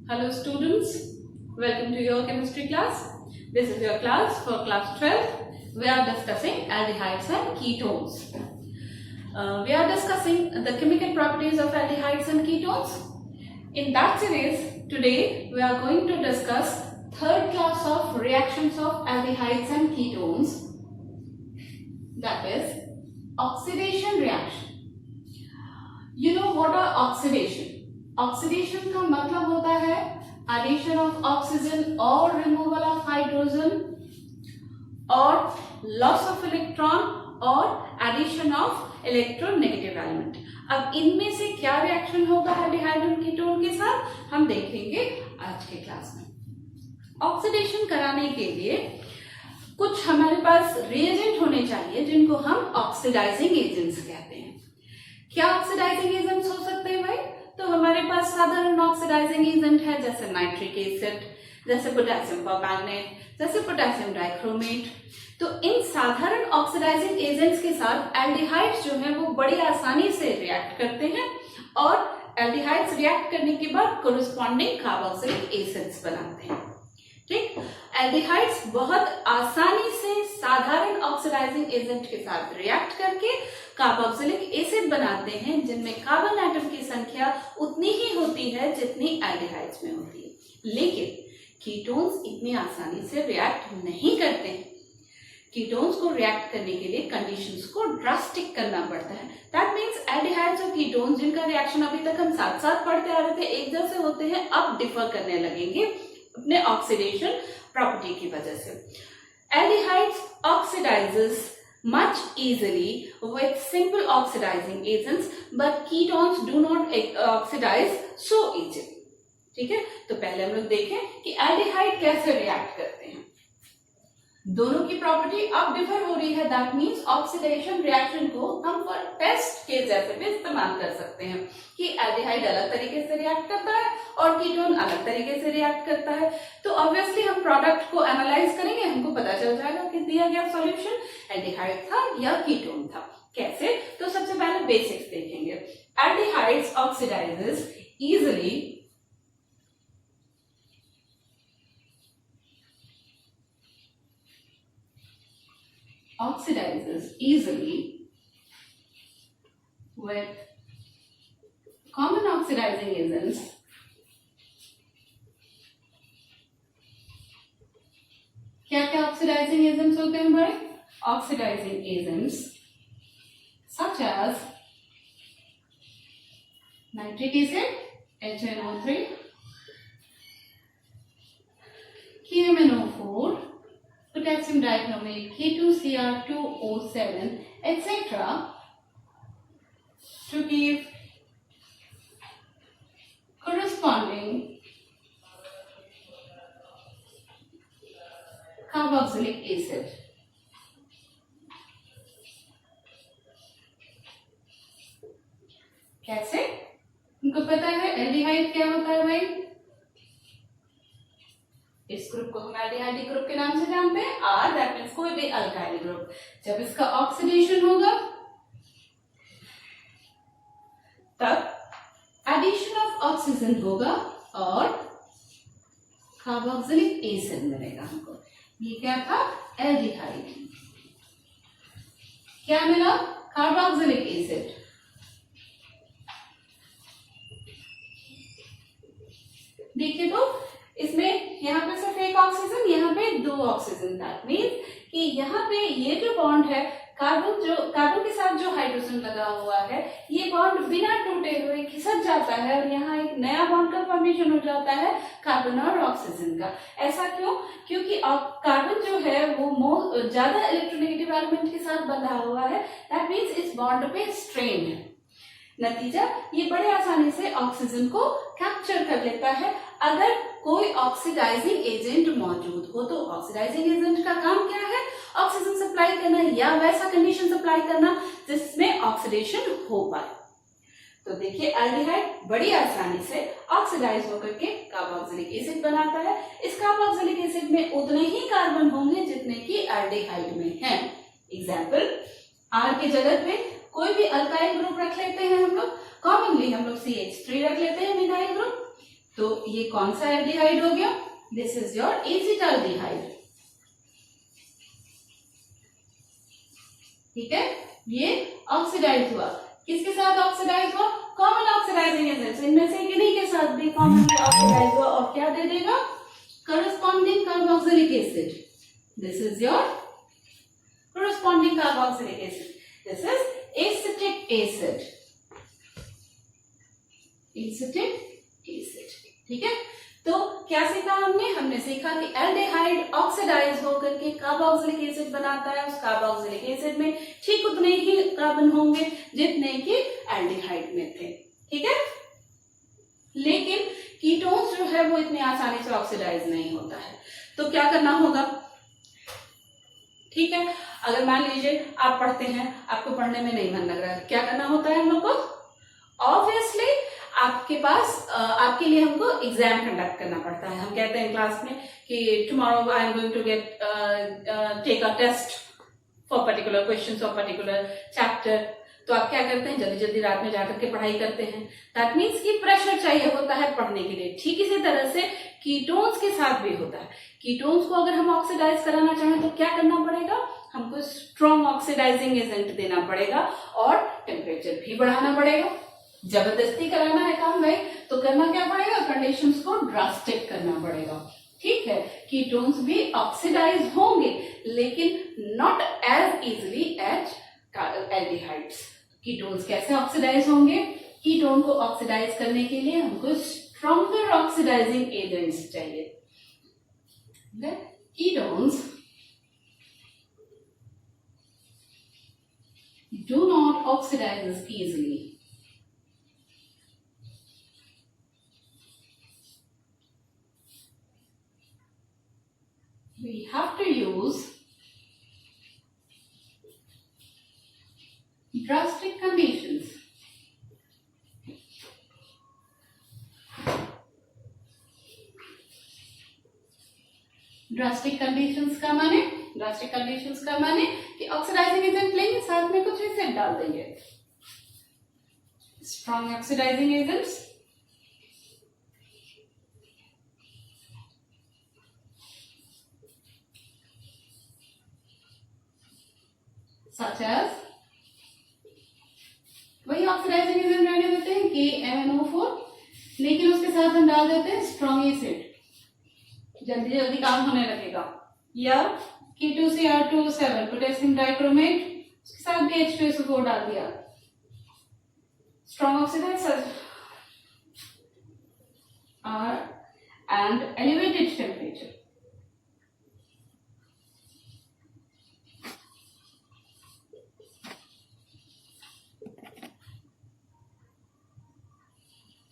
Hello students, welcome to your chemistry class. This is your class for class 12. We are discussing aldehydes and ketones. We are discussing the chemical properties of aldehydes and ketones. In that series, today we are going to discuss third class of reactions of aldehydes and ketones, that is oxidation reaction. You know what are oxidation? Oxidation का मतलब होता है addition of oxygen और removal of hydrogen और loss of electron और addition of electronegative element. अब इनमें से क्या रिएक्शन होगा एल्डिहाइड और कीटोन के साथ हम देखेंगे आज के क्लास में। ऑक्सीडेशन कराने के लिए कुछ हमारे पास रिएजेंट होने चाहिए जिनको हम ऑक्सीडाइजिंग एजेंट्स कहते हैं। क्या ऑक्सीडाइजिंग एजेंट्स हो सकते हैं भाई? तो हमारे पास साधारण ऑक्सीडाइजिंग एजेंट है जैसे नाइट्रिक एसिड, जैसे पोटेशियम परमैंगनेट, जैसे पोटेशियम डाइक्रोमेट। तो इन साधारण ऑक्सीडाइजिंग एजेंट्स के साथ एल्डिहाइड्स जो हैं वो बड़ी आसानी से रिएक्ट करते हैं और एल्डिहाइड्स रिएक्ट करने के बाद कोरिस्पॉन्डिंग कार्बोक्सिलिक एसिड्स बनाते हैं। ठीक, एल्डिहाइड्स बहुत आसानी से साधारण ऑक्सीडाइजिंग एजेंट के साथ रिएक्ट करके कार्बोक्सिलिक एसिड बनाते हैं जिनमें कार्बन एटम की संख्या उतनी ही होती है जितनी एल्डिहाइड्स में होती है। लेकिन कीटोन्स इतनी आसानी से रिएक्ट नहीं करते हैं। कीटोन्स को रिएक्ट करने के लिए कंडीशंस को ड्रास्टिक करना पड़ता है। दैट मीन्स एल्डिहाइड्स और कीटोन्स जिनका रिएक्शन अभी तक हम साथ साथ पढ़ते आ रहे थे, एक जैसे होते हैं, अब डिफर करने लगेंगे अपने ऑक्सीडेशन प्रॉपर्टी की वजह से। Aldehydes oxidises much easily with simple oxidizing agents, but ketones do not oxidize so easily. ठीक है, तो पहले हम लोग देखें कि एल्डिहाइड कैसे रिएक्ट करते हैं। दोनों की प्रॉपर्टी अब डिफर हो रही है। दैट मीन्स ऑक्सीडेशन रिएक्शन को हम फॉर टेस्ट के जैसे भी इस्तेमाल कर सकते हैं कि एल्डिहाइड अलग तरीके से रिएक्ट करता है और कीटोन अलग तरीके से रिएक्ट करता है। तो ऑब्वियसली हम प्रोडक्ट को एनालाइज करेंगे, हमको पता चल जाएगा कि दिया गया सॉल्यूशन एल्डिहाइड था या कीटोन था। कैसे? तो सबसे पहले बेसिक्स देखेंगे। Aldehydes oxidises easily with common oxidizing agents क्या क्या ऑक्सीडाइजिंग एजेंट्स होते हैं भाई? Oxidising agents such as nitric acid HNO3, KMNO4, potassium dichromate K2Cr2O7, etc. to give corresponding carboxylic acid. कैसे? उनको पता है एल्डिहाइड क्या होता है भाई? इस ग्रुप को हम एल्डिहाइड ग्रुप के नाम से जानते हैं। आर दैट मीन्स कोई भी अल्काइल ग्रुप। जब इसका ऑक्सीडेशन होगा तब एडिशन ऑफ ऑक्सीजन होगा और कार्बोक्सिलिक एसिड मिलेगा हमको। ये क्या था? एल्डिहाइड। क्या मिला? Carboxylic acid. देखिए तो इसमें यहाँ पे सिर्फ एक ऑक्सीजन, यहाँ पे दो ऑक्सीजन। दैट मीन्स कि यहाँ पे ये जो बॉन्ड है कार्बन के साथ जो हाइड्रोजन लगा हुआ है, ये बॉन्ड बिना टूटे हुए खिसक जाता है और यहाँ एक नया बॉन्ड का फॉर्मेशन हो जाता है कार्बन और ऑक्सीजन का। ऐसा क्यों? क्योंकि कार्बन जो है वो ज्यादा इलेक्ट्रोनेगेटिव एलिमेंट के साथ बंधा हुआ है। दैट मीन्स इस बॉन्ड पे स्ट्रेन है। नतीजा, ये बड़े आसानी से ऑक्सीजन को कैप्चर कर लेता है। अगर कोई ऑक्सीडाइजिंग एजेंट मौजूद हो तो ऑक्सीडाइजिंग एजेंट का काम क्या है? ऑक्सीजन सप्लाई करना या वैसा कंडीशन सप्लाई करना जिसमें ऑक्सीडेशन हो पाए। तो देखिए एल्डिहाइड बड़ी आसानी से ऑक्सीडाइज होकर के कार्बोक्सिलिक एसिड बनाता है। इस कार्बोक्सिलिक एसिड में उतने ही कार्बन होंगे जितने कि एल्डिहाइड में हैं। एग्जाम्पल, आर के जगह पे कोई भी अल्काइल ग्रुप रख लेते हैं हम लोग। कॉमनली हम लोग CH3 रख लेते हैं मिथाइल ग्रुप। तो ये कौन सा एल्डिहाइड हो गया? This is your acetaldehyde. ठीक है, ये ऑक्सीडाइज हुआ। किसके साथ ऑक्सीडाइज हुआ? कॉमन ऑक्सीडाइजिंग एजेंट्स, इनमें से किन्हीं के साथ भी कॉमनली ऑक्सीडाइज हुआ और क्या दे देगा? Corresponding carboxylic acid. This is your corresponding carboxylic acid. This is acetic acid. Acetic acid. ठीक है, तो क्या सीखा हमने? हमने सीखा कि एल्डिहाइड ऑक्सीडाइज होकर के कार्बोक्सिलिक एसिड बनाता है। उस कार्बोक्सिलिक एसिड में ठीक उतने ही कार्बन होंगे जितने कि एल्डिहाइड में थे। ठीक है, लेकिन कीटोन्स जो है वो इतनी आसानी से ऑक्सीडाइज नहीं होता है। तो क्या करना होगा? ठीक है, अगर मान लीजिए आप पढ़ते हैं, आपको पढ़ने में नहीं मन लग रहा है, क्या करना होता है हम लोग को? ऑब्वियसली आपके पास आपके लिए हमको एग्जाम कंडक्ट करना पड़ता है। हम कहते हैं क्लास में कि tomorrow I am going to get take a test for particular questions of particular chapter. तो आप क्या करते हैं? जल्दी जल्दी रात में जाकर के पढ़ाई करते हैं। दैट मीन्स कि प्रेशर चाहिए होता है पढ़ने के लिए। ठीक इसी तरह से कीटोन्स के साथ भी होता है। कीटोन्स को अगर हम ऑक्सीडाइज कराना चाहें तो क्या करना पड़ेगा? हमको स्ट्रॉन्ग ऑक्सीडाइजिंग एजेंट देना पड़ेगा और टेम्परेचर भी बढ़ाना पड़ेगा। जबरदस्ती कराना है काम भाई, तो करना क्या पड़ेगा? कंडीशंस को ड्रास्टिक करना पड़ेगा। ठीक है, कीटोन्स भी ऑक्सीडाइज होंगे लेकिन not as easily as aldehydes. Ketones कैसे ऑक्सीडाइज होंगे? कीटोन को ऑक्सीडाइज करने के लिए हमको स्ट्रॉन्गर ऑक्सीडाइजिंग एजेंट्स चाहिए। Ketones do not oxidize easily. We have to use drastic conditions. Drastic conditions का माने? ड्रास्टिक कंडीशंस का माने कि ऑक्सीडाइजिंग एजेंट लेंगे, साथ में कुछ एसिड डाल देंगे। Strong oxidising agents such as, वही ऑक्सीडाइजिंग एजेंट रहने देते हैं KMnO4, लेकिन उसके साथ हम डाल देते हैं स्ट्रॉन्ग एसिड। जल्दी जल्दी काम होने लगेगा। या K2Cr2O7 पोटेशियम डाइक्रोमेट, उसके साथ भी H2SO4 डाल दिया। Strong oxidiser and elevated temperature.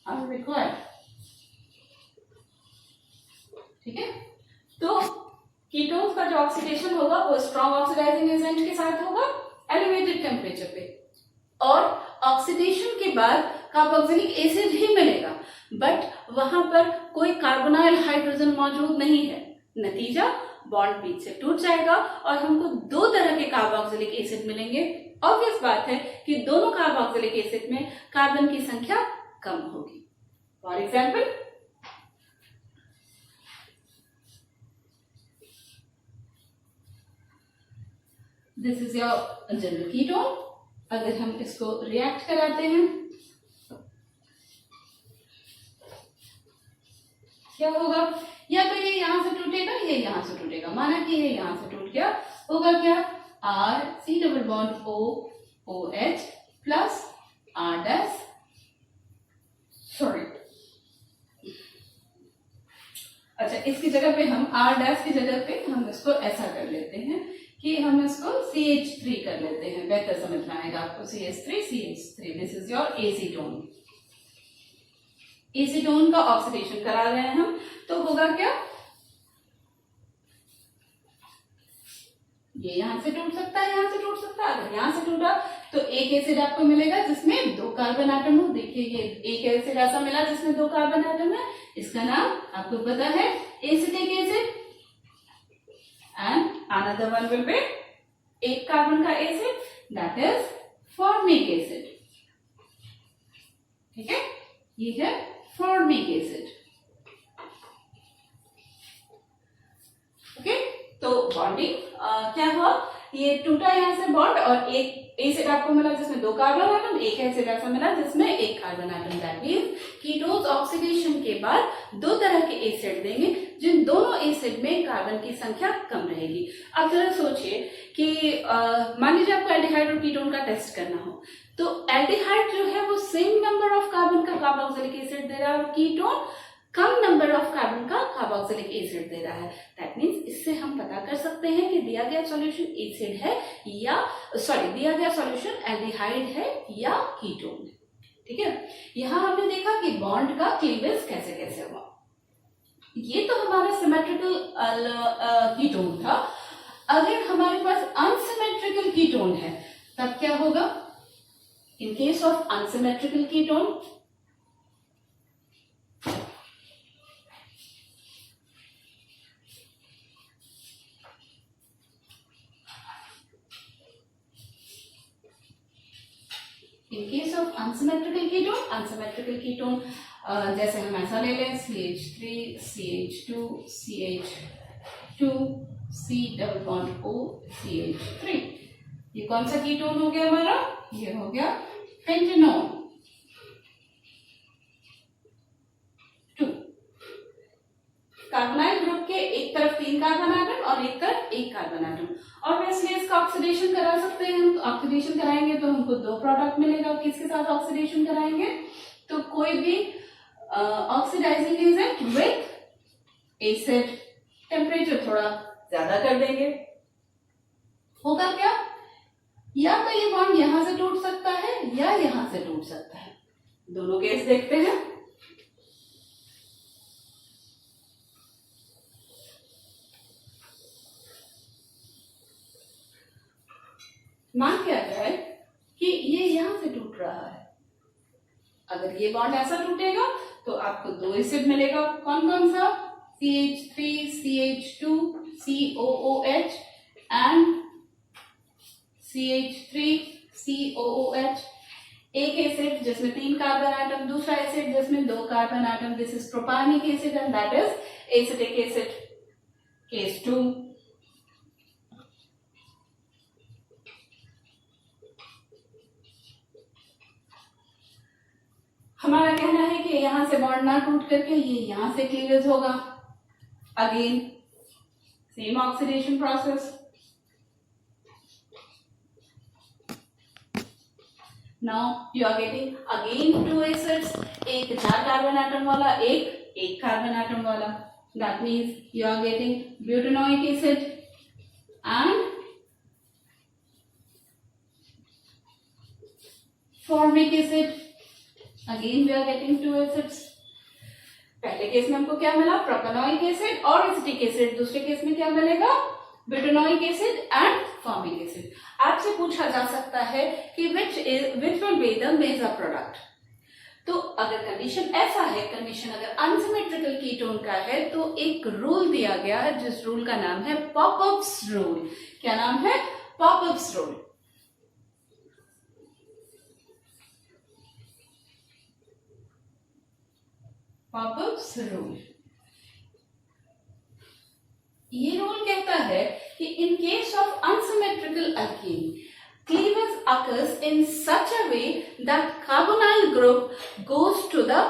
are required। ठीक है, तो कीटोन्स का जो ऑक्सीडेशन होगा वो स्ट्रॉन्ग ऑक्सीडाइजिंग एजेंट के साथ होगा एलिवेटेड टेम्परेचर पे, और ऑक्सीडेशन के बाद कार्बोक्सिलिक एसिड ही मिलेगा, बट वहां पर कोई कार्बोनाइल हाइड्रोजन मौजूद नहीं है। नतीजा बॉन्ड बीच से टूट जाएगा और हमको दो तरह के कार्बोक्सिलिक एसिड मिलेंगे। ऑब्वियस बात है कि दोनों कार्बोक्सिलिक एसिड में कार्बन की संख्या कम होगी। For example, this is your general ketone. अगर हम इसको रिएक्ट कराते हैं क्या होगा? या तो ये यहां से टूटेगा, ये यहां से टूटेगा। माना कि ये यहां से टूट गया, होगा क्या? R C double bond O OH plus R dash, sorry, अच्छा, इसकी जगह पे हम R डैश की जगह पे हम इसको ऐसा कर लेते हैं कि हम इसको CH3 कर लेते हैं। बेहतर समझ में आएगा आपको। CH3 this is your acetone. Acetone का ऑक्सीडेशन करा रहे हैं हम, तो होगा क्या? ये यहां से टूट सकता है, यहां से टूट सकता है। अगर यहां से टूटा तो एक एसिड आपको मिलेगा जिसमें दो कार्बन एटम हो। देखिए, ये एक एसिड ऐसा मिला जिसमें दो कार्बन एटम है, इसका नाम आपको पता है acetic acid. And another one will be एक कार्बन का acid, that is formic acid. ठीक है, ये है फॉर्मिक एसिड। बॉन्डिंग क्या हुआ, ये टूटा यहाँ से बॉन्ड और एक एसिड आपको मिला जिसमें 2 कार्बन एटम, एक एसिड ऐसा मिला जिसमें 1 carbon atom. That means ketones oxidation के बाद 2 तरह के एसिड देंगे जिन दोनों एसिड में कार्बन की संख्या कम रहेगी। अब जरा सोचिए कि मान लीजिए आपको एल्डिहाइड और कीटोन का टेस्ट करना हो, तो एल्डिहाइड जो है वो सेम नंबर ऑफ कार्बन का कार्बोक्सिलिक एसिड दे रहा है और ketone come number of carbon का कार्बोक्सिलिक एसिड दे रहा है। दैट मींस इससे हम पता कर सकते हैं कि दिया गया सॉल्यूशन एसिड है या दिया गया सॉल्यूशन एल्डिहाइड है या कीटोन है। ठीक है, यहां हमने देखा कि बॉन्ड का क्लीवेज कैसे कैसे हुआ। ये तो हमारा सिमेट्रिकल कीटोन था। अगर हमारे पास अनसिमेट्रिकल कीटोन है तब क्या होगा? In case of unsymmetrical ketone, in case of unsymmetrical ketone जैसे हम ऐसा ले लें CH3 CH2 CH2 C double bond O CH3, ये कौन सा कीटोन हो गया हमारा? ये हो गया पेंटेनॉन 2। कार्बोनाइल ग्रुप के एक तरफ 3 कार्बन एटम और एक तरफ 1 कार्बन एटम, और वैसे इसका ऑक्सीडेशन करा सकते हैं हम। ऑक्सीडेशन कराएंगे तो हमको 2 प्रोडक्ट मिलेगा। किसके साथ ऑक्सीडेशन कराएंगे? तो कोई भी oxidising agent with acid, temperature थोड़ा ज्यादा कर देंगे। होगा क्या? या तो ये बॉन्ड यहां से टूट सकता है या यहां से टूट सकता है। दोनों केस देखते हैं। मान किया जाए कि ये यहां से टूट रहा है। अगर ये बॉन्ड ऐसा टूटेगा तो आपको 2 एसिड मिलेगा। कौन कौन सा? CH3 CH2 COOH and CH3 COOH। एक एसिड जिसमें 3 कार्बन एटम, दूसरा एसिड जिसमें 2 carbon atom. This is propanoic acid and that is acetic acid, case 2। हमारा कहना है कि यहां से बॉन्ड ना टूट करके ये यहां से क्लीवेज होगा। Again same oxidation process. Now you are getting again 2 acids, एक 4 कार्बन एटम वाला, एक 1 कार्बन एटम वाला। That means you are getting butanoic acid and formic acid. Again we are getting 2 acids. पहले केस में हमको क्या मिला? प्रोपेनोइक एसिड और एसिटिक एसिड। दूसरे केस में क्या मिलेगा? Butanoic acid and formic acid. आपसे पूछा जा सकता है कि which will be the major product. तो अगर कंडीशन ऐसा है, कंडीशन अगर अनसिमेट्रिकल कीटोन का है, तो एक रूल दिया गया है जिस रूल का नाम है पॉपअप्स रूल। क्या नाम है? Popups rule. Popups rule. ये रूल कहता है कि in case of unsymmetrical alkyne, cleavage occurs in such a way that carbonyl group goes to the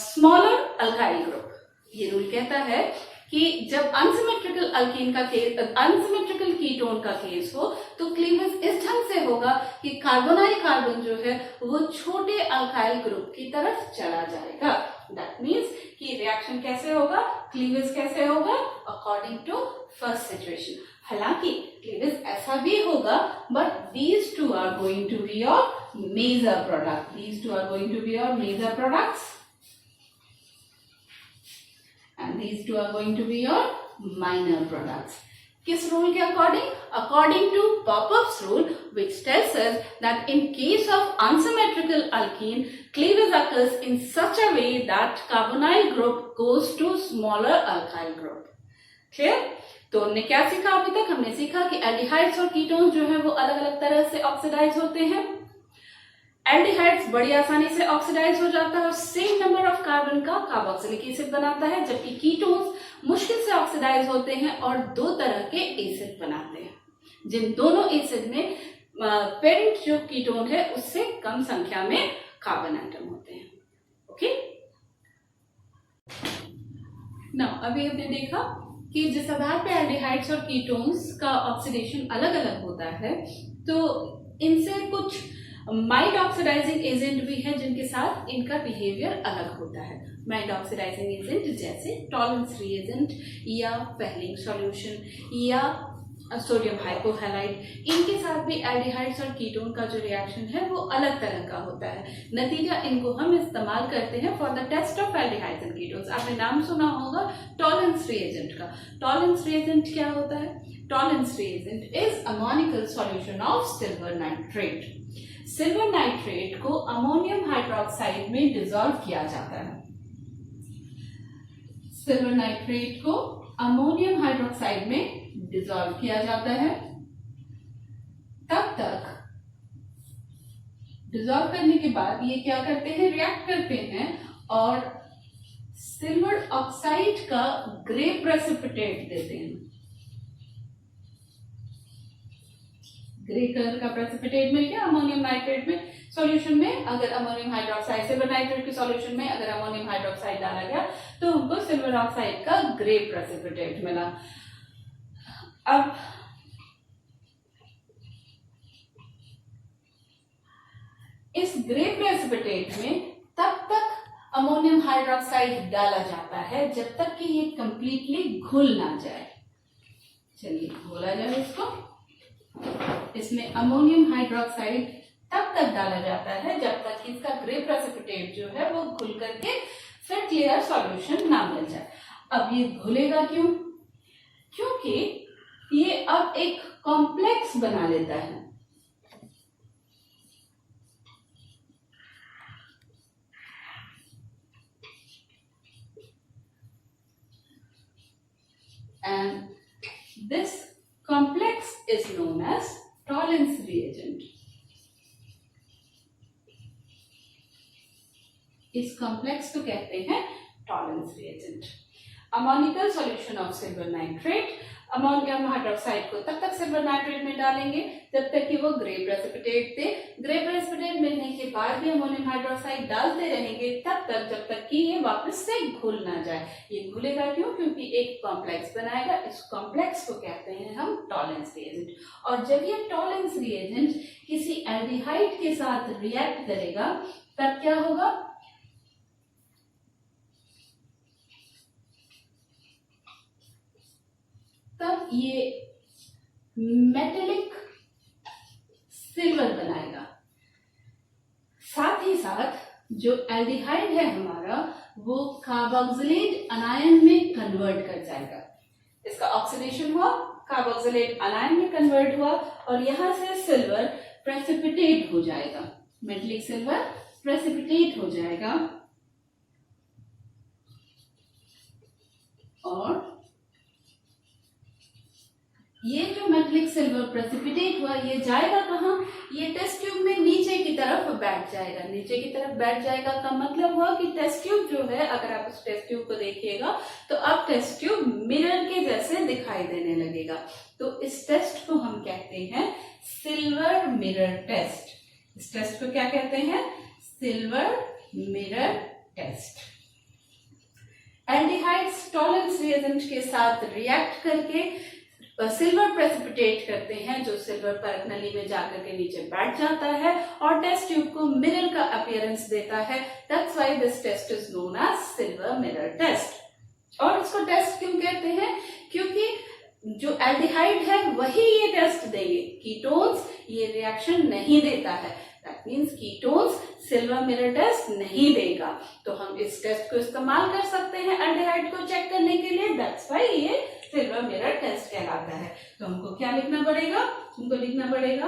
smaller alkyl group. ये रूल कहता है कि जब अनसिमेट्रिकल अल्कीन का केस, अनसिमेट्रिकल कीटोन का केस हो, तो क्लीवेज इस ढंग से होगा कि कार्बोनाइल कार्बन जो है वो छोटे अल्काइल ग्रुप की तरफ चला जाएगा। दैट मीन्स कि रिएक्शन कैसे होगा, क्लीवेज कैसे होगा, अकॉर्डिंग टू फर्स्ट सिचुएशन। हालांकि क्लीवेज ऐसा भी होगा, but these two are going to be your major product. These two are going to be your major products and these two are going to be your minor products. किस rule के according? According to Popov's rule, which tells us that in case of unsymmetrical alkene, cleavage occurs in such a way that carbonyl group goes to smaller alkyl group. Clear? तो हमने क्या सीखा अभी तक? हमने सीखा कि एल्डिहाइड्स और कीटोन्स जो है वो अलग अलग तरह से ऑक्सीडाइज होते हैं। एल्डिहाइड्स बड़ी आसानी से ऑक्सीडाइज हो जाता है और सेम नंबर ऑफ कार्बन का कार्बोक्सिलिक एसिड बनाता है, जबकि कीटोन्स मुश्किल से ऑक्सीडाइज होते हैं और दो तरह के एसिड बनाते हैं, जिन दोनों एसिड में पेरेंट जो कीटोन है उससे कम संख्या में कार्बन एटम होते हैं। ओके, नाउ अभी हमने देखा कि जिस आधार पे एल्डिहाइड्स और कीटोन्स का ऑक्सीडेशन अलग अलग होता है, तो इनसे कुछ माइल्ड ऑक्सीडाइजिंग एजेंट भी है जिनके साथ इनका बिहेवियर अलग होता है। माइल्ड ऑक्सीडाइजिंग एजेंट जैसे टॉलरेंस रिएजेंट या फेहलिंग सॉल्यूशन या सोडियम हाइपोहैलाइड, इनके साथ भी एल्डिहाइड्स और कीटोन का जो रिएक्शन है वो अलग तरह का होता है। नतीजा इनको हम इस्तेमाल करते हैं for the test of aldehydes and ketones. आपने नाम सुना होगा टॉलरेंस रिएजेंट का। टॉलरेंस रिएजेंट क्या होता है? Tollens reagent is ammoniacal solution of silver nitrate. Silver nitrate को अमोनियम हाइड्रोक्साइड में डिसॉल्व किया जाता है। सिल्वर नाइट्रेट को अमोनियम हाइड्रोक्साइड में डिसॉल्व किया जाता है। तब तक डिसॉल्व करने के बाद ये क्या करते हैं? रिएक्ट करते हैं और सिल्वर ऑक्साइड का ग्रे प्रेसिपिटेट देते हैं। ग्रे कलर का प्रेसिपिटेट मिल गया अमोनियम नाइट्रेट में सॉल्यूशन में। अगर अमोनियम हाइड्रोक्साइड सिल्वर नाइट्रेट के सॉल्यूशन में अगर अमोनियम हाइड्रोक्साइड डाला गया तो हमको सिल्वर ऑक्साइड का ग्रे प्रेसिपिटेट मिला। अब इस ग्रे प्रेसिपिटेट में तब तक अमोनियम हाइड्रोक्साइड डाला जाता है जब तक कि ये कंप्लीटली घुल ना जाए। चलिए घोला जाए इसको। इसमें अमोनियम हाइड्रोक्साइड तब तक डाला जाता है जब तक कि इसका ग्रे प्रेसिपिटेट जो है वो घुल करके फिर क्लियर सॉल्यूशन ना मिल जाए। अब ये घुलेगा क्यों? क्योंकि ये अब एक कॉम्प्लेक्स बना लेता है। And this complex is known as Tollens reagent. इस कॉम्प्लेक्स को कहते हैं tolerance reagent. Ammoniacal solution of silver nitrate, ammonium hydroxide को तब तक सिल्वर नाइट्रेट में डालेंगे जब तक कि वो ग्रे प्रेसिपिटेट दे। ग्रे प्रेसिपिटेट मिलने के बाद भी अमोनियम हाइड्रोक्साइड डालते रहेंगे तब तक जब तक कि ये वापस से घुल ना जाए। ये घुलेगा क्यों? क्योंकि एक कॉम्प्लेक्स बनाएगा। इस कॉम्प्लेक्स को कहते हैं हम टॉलरेंस रिएजेंट। और जब ये टॉलरेंस रिएजेंट किसी एल्डिहाइड के साथ रिएक्ट करेगा तब क्या होगा? तब ये मेटेलिक सिल्वर बनाएगा। साथ ही साथ जो एल्डिहाइड है हमारा वो कार्बोक्सिलेट अनायन में कन्वर्ट कर जाएगा। इसका ऑक्सीडेशन हुआ, कार्बोक्सिलेट अनायन में कन्वर्ट हुआ और यहां से सिल्वर प्रेसिपिटेट हो जाएगा। मेटेलिक सिल्वर प्रेसिपिटेट हो जाएगा और ये जो मेटेलिक सिल्वर प्रेसिपिटेट हुआ ये जाएगा कहाँ? ये टेस्ट ट्यूब में नीचे की तरफ बैठ जाएगा। नीचे की तरफ बैठ जाएगा का मतलब हुआ कि टेस्ट ट्यूब जो है, अगर आप उस टेस्ट ट्यूब को देखिएगा तो अब टेस्ट ट्यूब मिरर के जैसे दिखाई देने लगेगा। तो इस टेस्ट को हम कहते हैं सिल्वर मिरर टेस्ट। इस टेस्ट को क्या कहते हैं? Silver mirror test. Aldehydes Tollens reagent के साथ रिएक्ट करके सिल्वर प्रेसिपिटेट करते हैं जो सिल्वर परत नली में जाकर के नीचे बैठ जाता है और टेस्ट ट्यूब को मिरर का अपीयरेंस देता है। That's why this test is known as silver mirror test. और इसको टेस्ट क्यों कहते हैं? क्योंकि जो एल्डिहाइड है वही ये टेस्ट देंगे, कीटोन्स ये रिएक्शन नहीं देता है। That means ketones silver mirror test नहीं देगा। तो हम इस टेस्ट को इस्तेमाल कर सकते हैं एल्डिहाइड को चेक करने के लिए। दैट्स व्हाई ये सिल्वर मिरर टेस्ट कहलाता है। तो हमको क्या लिखना पड़ेगा? हमको लिखना पड़ेगा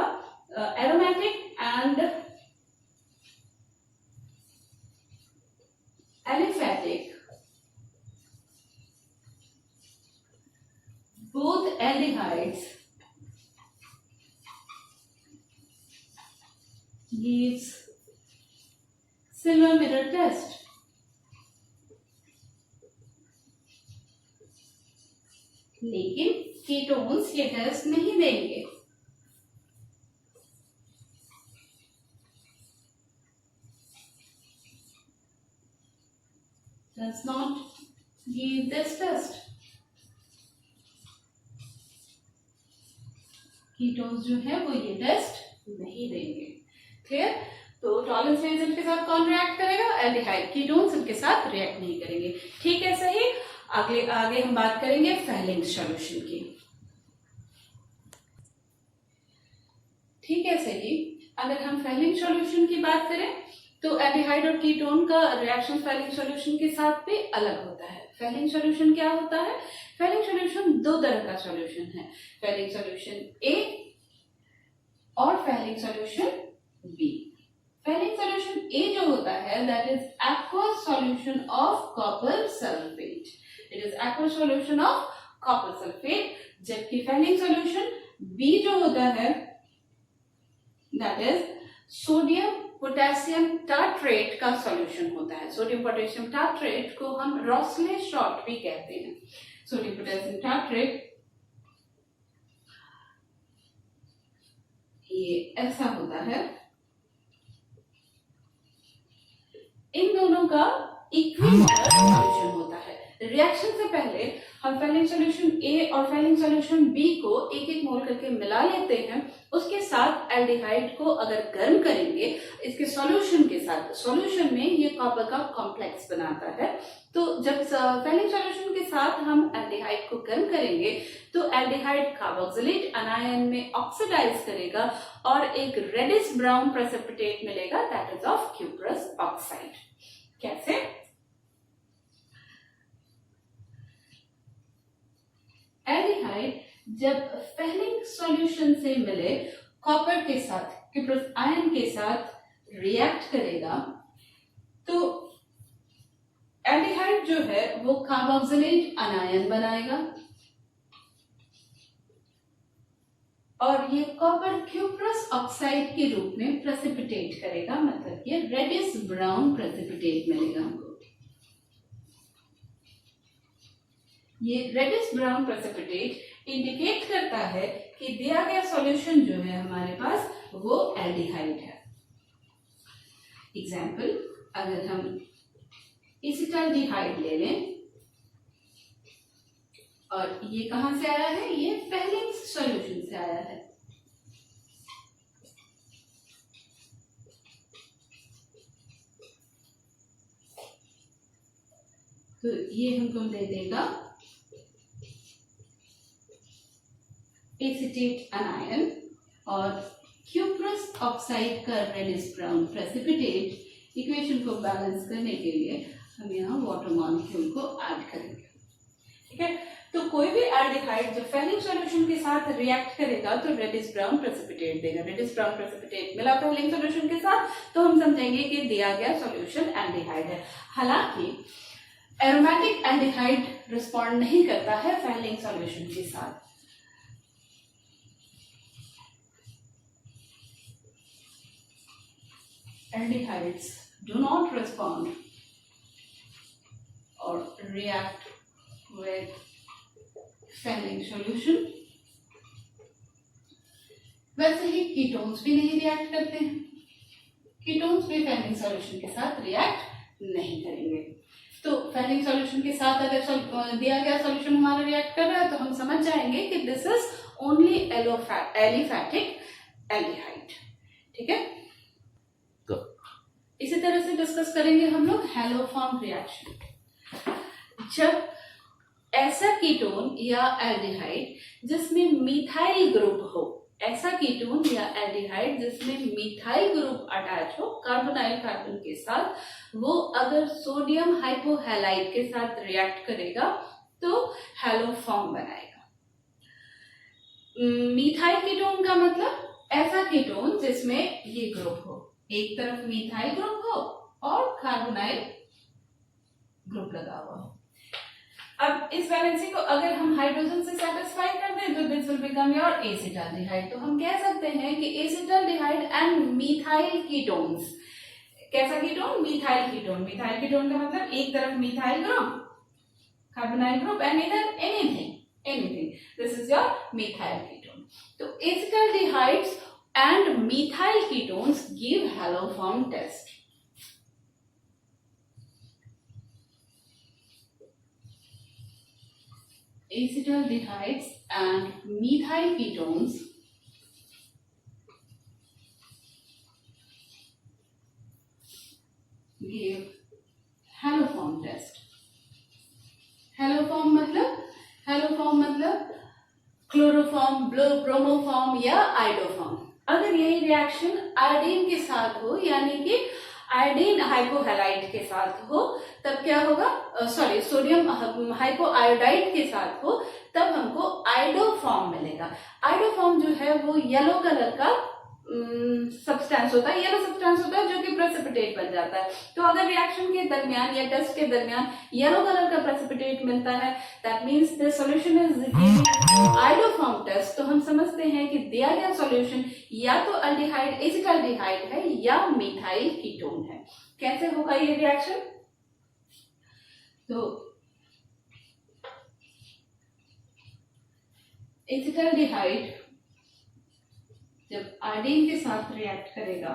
aromatic and aliphatic both aldehydes gives silver mirror test. लेकिन कीटोन्स ये टेस्ट नहीं देंगे। Does not give this test। Ketones जो है वो ये टेस्ट नहीं देंगे। क्लियर? तो टॉलरेंस रिएजेंट के साथ कौन रिएक्ट करेगा? एल्डिहाइड। कीटोन्स इनके साथ रिएक्ट नहीं करेंगे। ठीक है, सही। आगे हम बात करेंगे फेलिंग्स सॉल्यूशन की। ठीक है, सही। अगर हम फेलिंग सॉल्यूशन की बात करें तो एल्डिहाइड और कीटोन का रिएक्शन फेलिंग सॉल्यूशन के साथ भी अलग होता है। फेलिंग सॉल्यूशन क्या होता है? फेलिंग सॉल्यूशन दो तरह का सॉल्यूशन है, फेलिंग सॉल्यूशन ए और Fehling solution B. Fehling solution A जो होता है that is aqueous solution of copper sulphate. It is aqueous solution of copper sulphate. जबकि फेलिंग सॉल्यूशन बी जो होता है that is sodium potassium tartrate का solution होता है। सोडियम पोटेशियम टार्ट्रेट को हम रॉसले शॉर्ट भी कहते हैं। सोडियम पोटेशियम टार्ट्रेट ये ऐसा होता है। इन दोनों का इक्विमोलर सॉल्यूशन होता है। रिएक्शन से पहले हम फेलिंग सॉल्यूशन ए और फेलिंग सॉल्यूशन बी को एक एक मोल करके मिला लेते हैं। उसके साथ एल्डिहाइड को अगर गर्म करेंगे इसके सॉल्यूशन के साथ, सॉल्यूशन में ये कॉपर का कॉम्प्लेक्स बनाता है। तो जब फेलिंग सॉल्यूशन के साथ हम एल्डिहाइड को गर्म करेंगे तो एल्डिहाइड कार्बोक्सिलेट अनायन में ऑक्सीडाइज करेगा और एक रेडिश ब्राउन प्रेसिपिटेट मिलेगा that is of cuprous oxide. कैसे? एल्डिहाइड जब फेलिंग सॉल्यूशन से मिले कॉपर के साथ, क्यूप्रस आयन के साथ रिएक्ट करेगा तो एल्डिहाइड जो है वो कार्बोक्सिलेट अनायन बनाएगा और ये कॉपर क्यूप्रस ऑक्साइड के रूप में प्रेसिपिटेट करेगा। मतलब ये रेडिश ब्राउन प्रेसिपिटेट मिलेगा हमको। ये रेडिश ब्राउन प्रेसिपिटेट इंडिकेट करता है कि दिया गया सॉल्यूशन जो है हमारे पास वो एल्डिहाइड है। एग्जाम्पल, अगर हम एसिटाल्डिहाइड ले लें और ये कहां से आया है? ये फेलिंग सॉल्यूशन से आया है। तो ये हमको दे देगा एसिटेट अनायन और क्यूप्रस ऑक्साइड का रेडिश ब्राउन प्रेसिपिटेट। इक्वेशन को बैलेंस करने के लिए हम यहाँ वाटर मॉलिक्यूल को ऐड करेंगे। ठीक है, तो कोई भी एल्डिहाइड जब फेलिंग सॉल्यूशन के साथ रिएक्ट करेगा तो रेडिश ब्राउन प्रेसिपिटेट देगा। रेडिश ब्राउन प्रेसिपिटेट मिला फेलिंग सॉल्यूशन के साथ तो हम समझेंगे कि दिया गया सॉल्यूशन एल्डिहाइड है। हालांकि एरोमेटिक एल्डिहाइड रिस्पॉन्ड नहीं करता है फेलिंग सॉल्यूशन के साथ। Aldehydes do not respond or react with Fehling solution। वैसे ही कीटोन्स भी नहीं रिएक्ट करते हैं। कीटोन्स भी फेलिंग सॉल्यूशन के साथ रिएक्ट नहीं करेंगे। तो फेलिंग सॉल्यूशन के साथ अगर दिया गया सॉल्यूशन हमारा रिएक्ट कर रहा है तो हम समझ जाएंगे कि this is only aliphatic aldehyde. ठीक है, इसी तरह से डिस्कस करेंगे हम लोग हैलोफॉर्म रिएक्शन। जब ऐसा कीटोन या एल्डिहाइड जिसमें मिथाइल ग्रुप हो, ऐसा कीटोन या एल्डिहाइड जिसमें मिथाइल ग्रुप अटैच हो कार्बोनाइल कार्बन के साथ, वो अगर सोडियम हाइपोहैलाइड के साथ रिएक्ट करेगा तो हैलोफॉर्म बनाएगा। मिथाइल कीटोन का मतलब ऐसा कीटोन जिसमें ये ग्रुप हो, एक तरफ मिथाइल ग्रुप हो और कार्बोनाइल ग्रुप लगा हुआ हो। अब इस वैलेंसी को अगर हम हाइड्रोजन से सेटिस्फाई कर दें तो this will become your acetaldehyde. तो हम कह सकते हैं कि एसिटाल्डिहाइड एंड मिथाइल कीटोन्स कैसा ketone? Methyl ketone. Methyl ketone का मतलब एक तरफ methyl group, carbonyl group, and इधर anything, this is your methyl ketone. तो acetaldehydes and methyl ketones give haloform test. Acetaldehydes and methyl ketones give haloform test। Haloform मतलब chloroform, bromoform या iodoform. अगर यही रिएक्शन आयोडीन के साथ हो, यानी कि आयोडीन हाइपोहैलाइड के साथ हो, तब क्या होगा? सॉरी, सोडियम हाइपोआयोडाइड के साथ हो, तब हमको आइडोफॉर्म मिलेगा। आइडोफॉर्म जो है वो येलो कलर का सब्सटेंस होता है, येलो सब्सटेंस होता है जो कि प्रेसिपिटेट बन जाता है। तो अगर रिएक्शन के दरमियान या टेस्ट के दरमियान येलो कलर का प्रेसिपिटेट मिलता है, that means the solution is giving iodoform test. तो हम समझते हैं कि दिया गया सॉल्यूशन या तो अल्डिहाइड, एसिटाल्डिहाइड है या मिथाइल कीटोन है। कैसे होगा ये रिएक्शन? तो एसिटाल्डिहाइड जब आयोडीन के साथ रिएक्ट करेगा,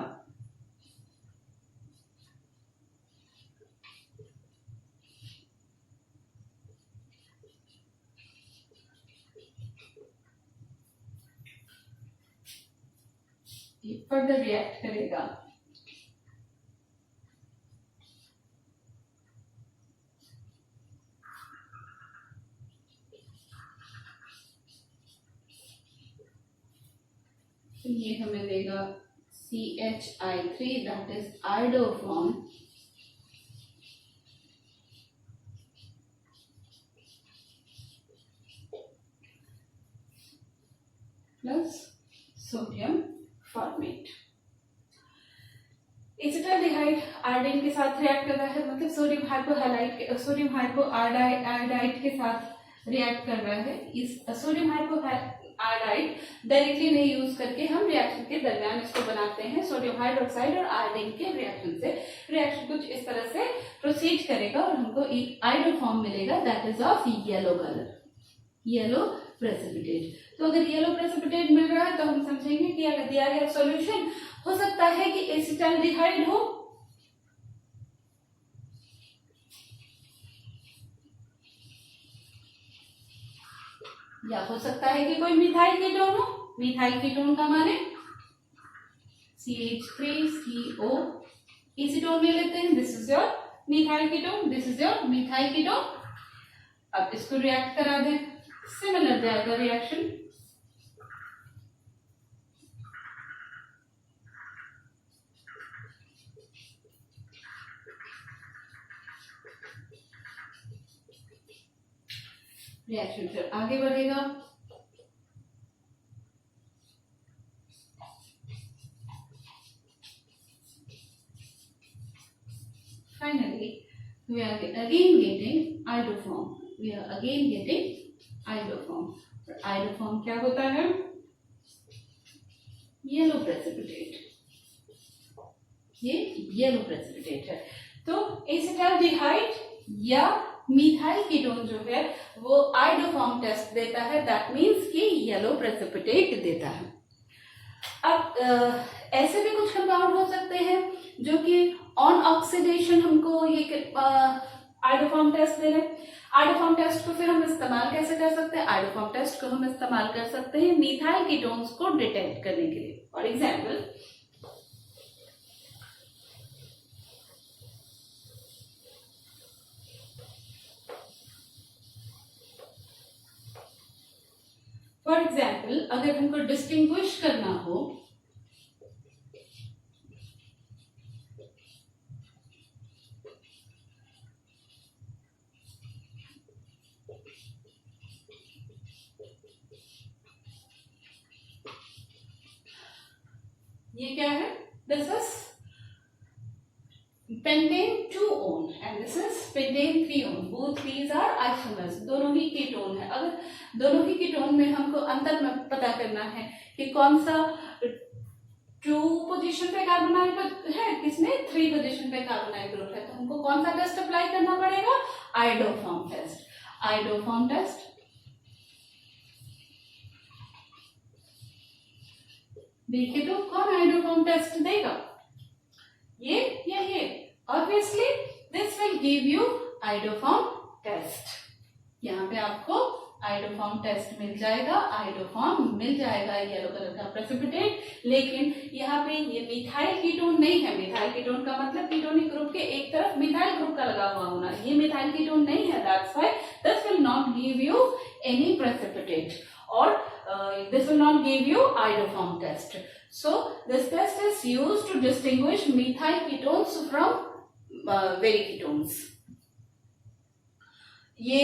फर्दर रिएक्ट करेगा, तो ये हमें देगा CHI3, that is iodoform, plus sodium format. Acetaldehyde iodine के साथ रिएक्ट कर रहा है, मतलब सोडियम हाइपोआयोडाइड के साथ रिएक्ट कर रहा है। इस सोडियम हाइपोआयोडाइड डायरेक्टली नहीं यूज करके हम रिएक्शन के दरमियान इसको बनाते हैं सोडियम हाइड्रोक्साइड और आयोडीन के रिएक्शन से। रिएक्शन कुछ इस तरह से प्रोसीड करेगा और हमको एक आइडोफॉर्म मिलेगा, that is of yellow colour, yellow precipitate. तो अगर येलो प्रेसिपिटेट मिल रहा है तो हम समझेंगे कि अगर दिया गया सॉल्यूशन हो सकता है कि एसिटाल्डिहाइड हो, या हो सकता है कि कोई मिथाइल कीटोन हो। मिथाइल कीटोन का माने CH3CO एसीटोन ले लेते हैं, this is your methyl ketone, this is your methyl ketone. अब इसको रिएक्ट करा दें, सिमिलर जाएगा रिएक्शन। रिएक्शन फिर आगे बढ़ेगा, finally we are again getting iodoform, we are again getting iodoform। iodoform क्या होता है? येलो प्रेसिपिटेट, ये येलो प्रेसिपिटेट है। तो एसिटाल्डिहाइड या मिथाइल कीटोन जो है वो आइडोफॉर्म टेस्ट देता है, दैट मीन्स कि येलो प्रेसिपिटेट देता है। अब ऐसे भी कुछ कंपाउंड हो सकते हैं जो कि ऑन ऑक्सीडेशन हमको ये आइडोफॉर्म टेस्ट दे रहे। आइडोफॉर्म टेस्ट को फिर हम इस्तेमाल कैसे कर सकते हैं? आइडोफॉर्म टेस्ट को हम इस्तेमाल कर सकते हैं मिथाइल कीटोन्स को डिटेक्ट करने के लिए। फॉर एग्जाम्पल, अगर हमको डिस्टिंग्विश करना हो ये क्या है? This is pentane 2-on and this is pentane 3-on, both these are isomers, दोनों ही कीटोन है। अगर दोनों ही कीटोन में हमको अंतर में पता करना है कि कौन सा 2 पोजीशन पे कार्बोनाइल है, किसमें 3 पोजीशन पे कार्बोनाइल ग्रुप है, तो हमको कौन सा टेस्ट अप्लाई करना पड़ेगा, आइडोफॉर्म टेस्ट। आइडोफॉर्म टेस्ट देखिए तो कौन आइडोफॉर्म टेस्ट देगा, ये या ये, obviously this will give you iodoform test. यहाँ पे आपको आइडोफॉर्म टेस्ट मिल जाएगा, आइडोफॉर्म मिल जाएगा येलो कलर का प्रेसिपिटेट, लेकिन यहाँ पे ये मिथाइल कीटोन नहीं है। मिथाइल कीटोन का मतलब कीटोनिक ग्रुप के एक तरफ मिथाइल ग्रुप का लगा हुआ होना, ये मिथाइल कीटोन नहीं है, that's why this will not give you any precipitate और this will not give you iodoform test. So this test is used to distinguish methyl ketones from very ketones. ये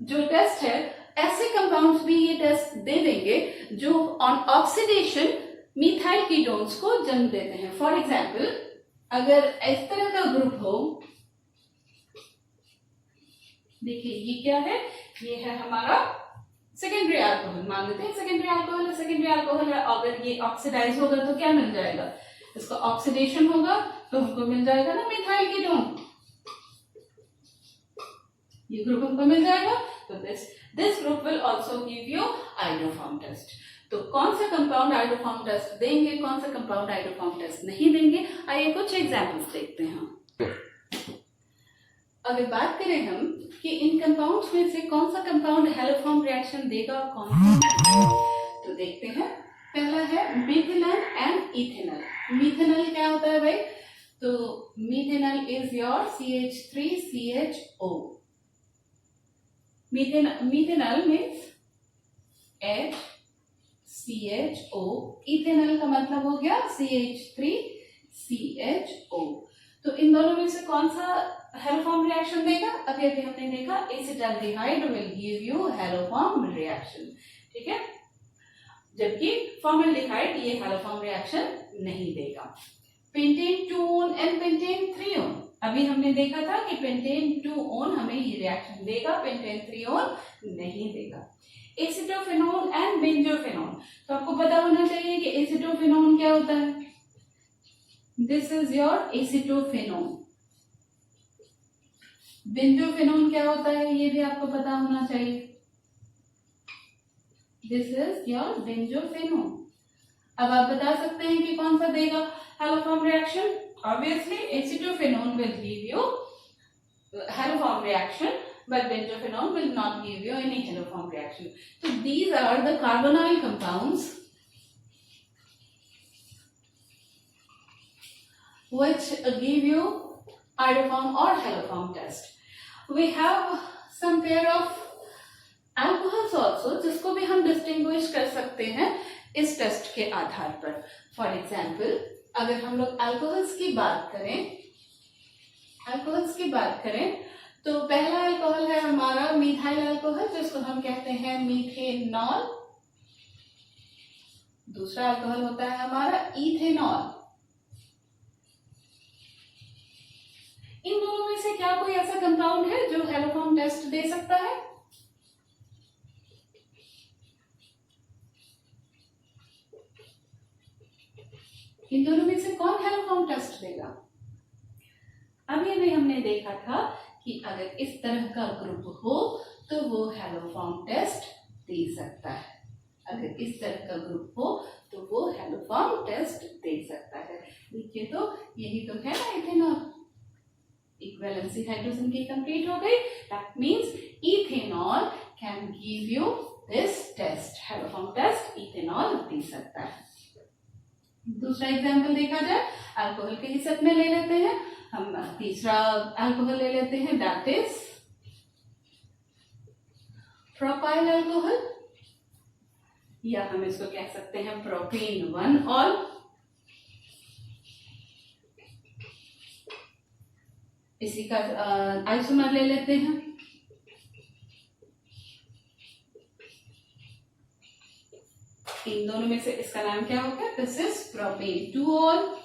जो टेस्ट है, ऐसे compounds भी ये test दे देंगे जो on oxidation methyl ketones को जन्म देते हैं। फॉर एग्जाम्पल, अगर इस तरह का ग्रुप हो, देखिए ये क्या है, ये है हमारा सेकेंडरी अल्कोहल, मान लेते हैं सेकेंडरी अल्कोहल है, सेकेंडरी अल्कोहल है। अगर ये ऑक्सीडाइज होगा तो क्या मिल जाएगा, इसका ऑक्सीडेशन होगा तो हमको मिल जाएगा ना मिथाइल कीटोन, ये ग्रुप हमको मिल जाएगा। तो this group will also give you iodoform test. तो कौन सा कंपाउंड आइडोफॉर्म टेस्ट देंगे, कौन सा कंपाउंड आइडोफॉर्म टेस्ट नहीं देंगे, आइए कुछ एग्जाम्पल्स देखते हैं। अगर बात करें हम कि इन कंपाउंड्स में से कौन सा कंपाउंड हैलोफॉर्म रिएक्शन देगा और कौन सा, तो देखते हैं। पहला है मिथेनॉल एंड इथेनॉल। मिथेनॉल क्या होता है भाई, तो methanol is your CH3CHO। Methanol means HCHO, ethanol का मतलब हो गया CH3CHO। तो इन दोनों में से कौन सा हैलोफॉर्म रिएक्शन देगा, अभी अभी हमने देखा acetaldehyde will give you haloform reaction, ठीक है, जबकि फॉर्मल्डिहाइड ये हैलोफॉर्म रिएक्शन नहीं देगा। Pentane 2-on and pentane 3-on, अभी हमने देखा था कि पेंटेन 2-on हमें ये रिएक्शन देगा, पेंटेन 3-on नहीं देगा। एसिटोफेनोन एंड बेंजोफेनोन, तो आपको पता होना चाहिए कि एसिटोफेनोन क्या होता है, दिस इज योर एसिटोफेनोन। बेंजोफेनोन क्या होता है, ये भी आपको पता होना चाहिए, दिस इज योर बेंजोफेनोन। अब आप बता सकते हैं कि कौन सा देगा haloform reaction, obviously acetophenone will give you haloform reaction, but benzophenone will not give you any haloform reaction. So these are the carbonyl compounds which give you iodoform or haloform test. We have some pair of alcohols also जिसको भी हम distinguish कर सकते हैं इस test के आधार पर। For example, अगर हम लोग alcohols की बात करें तो पहला अल्कोहल है हमारा मिथाइल अल्कोहल, जिसको हम कहते हैं मीथेनॉल। दूसरा अल्कोहल होता है हमारा इथेनॉल। इन दोनों में से क्या कोई ऐसा कंपाउंड है जो हैलोफॉर्म टेस्ट दे सकता है, इन दोनों में से कौन हैलोफॉर्म टेस्ट देगा? अभी अभी हमने देखा था कि अगर इस तरह का ग्रुप हो तो वो हैलोफॉर्म टेस्ट दे सकता है, अगर इस तरह का ग्रुप हो तो वो हैलोफॉर्म टेस्ट दे सकता है। देखिए तो यही तो है ना इथेनॉल, इक्विवेलेंसी हाइड्रोजन की कंप्लीट हो गई, that means ethanol can give you this test, haloform test ethanol दे सकता है। दूसरा एग्जांपल देखा जाए, अल्कोहल के ही सेट में ले लेते हैं हम, तीसरा अल्कोहल ले लेते हैं, दैट इज प्रोपाइल अल्कोहल, या हम इसको कह सकते हैं प्रोपेन 1-ऑल। इसी का आइसोमर ले लेते हैं, इन दोनों में से इसका नाम क्या होगा, दिस इज प्रोपेन 2-ऑल।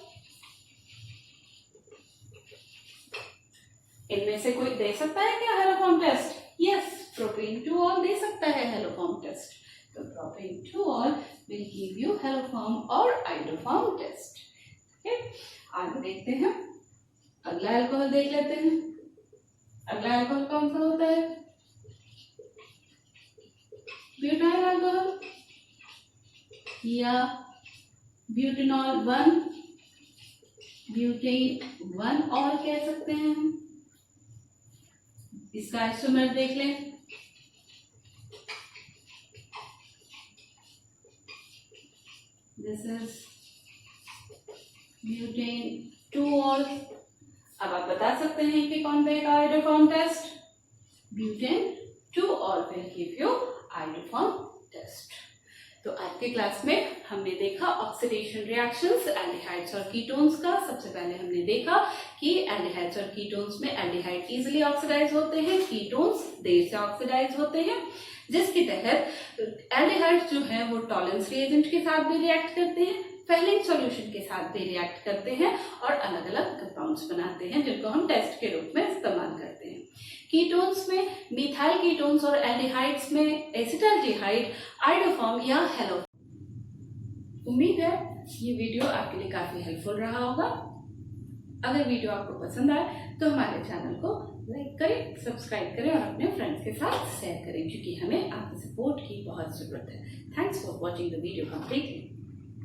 इनमें से कोई दे सकता है क्या हैलोफॉर्म टेस्ट? यस, प्रोपेन 2-ऑल दे सकता है हैलोफॉर्म टेस्ट। तो dropping to all will give you haloform or iodoform test. Okay? आगे देखते हैं, अगला अल्कोहल देख लेते हैं. अगला अल्कोहल कौन सा होता है? ब्यूटाइल अल्कोहल या ब्यूटेनॉल 1, ब्यूटेन 1 और कह सकते हैं हम. इसका आइसोमर देख लें. दिस इज ब्यूटेन 2 और. अब आप बता सकते हैं कि कौन देगा आयोडोफॉर्म टेस्ट? ब्यूटेन 2 और will give you iodoform test. तो आज के क्लास में हमने देखा ऑक्सीडेशन रिएक्शंस एल्डिहाइड्स और कीटोन्स का. सबसे पहले हमने देखा कि एल्डिहाइड्स और कीटोन्स में एल्डिहाइड इजीली ऑक्सीडाइज होते हैं, कीटोन्स देर से ऑक्सीडाइज होते हैं, जिसके तहत एल्डिहाइड्स जो है वो टॉलेंस रिएजेंट के साथ भी रिएक्ट करते हैं, फेलिक सॉल्यूशन के साथ भी रिएक्ट करते हैं और अलग अलग कंपाउंड्स बनाते हैं जिनको हम टेस्ट के रूप में इस्तेमाल करते हैं. कीटोन्स में मिथाइल कीटोन्स और एल्डिहाइड्स में एसिटाल्डिहाइड, आयोडोफॉर्म या हैलोफॉर्म. उम्मीद है ये वीडियो आपके लिए काफी हेल्पफुल रहा होगा. अगर वीडियो आपको पसंद आए तो हमारे चैनल को लाइक करें, सब्सक्राइब करें और अपने फ्रेंड्स के साथ शेयर करें, क्योंकि हमें आपके सपोर्ट की बहुत जरूरत है. Thanks for watching the video completely.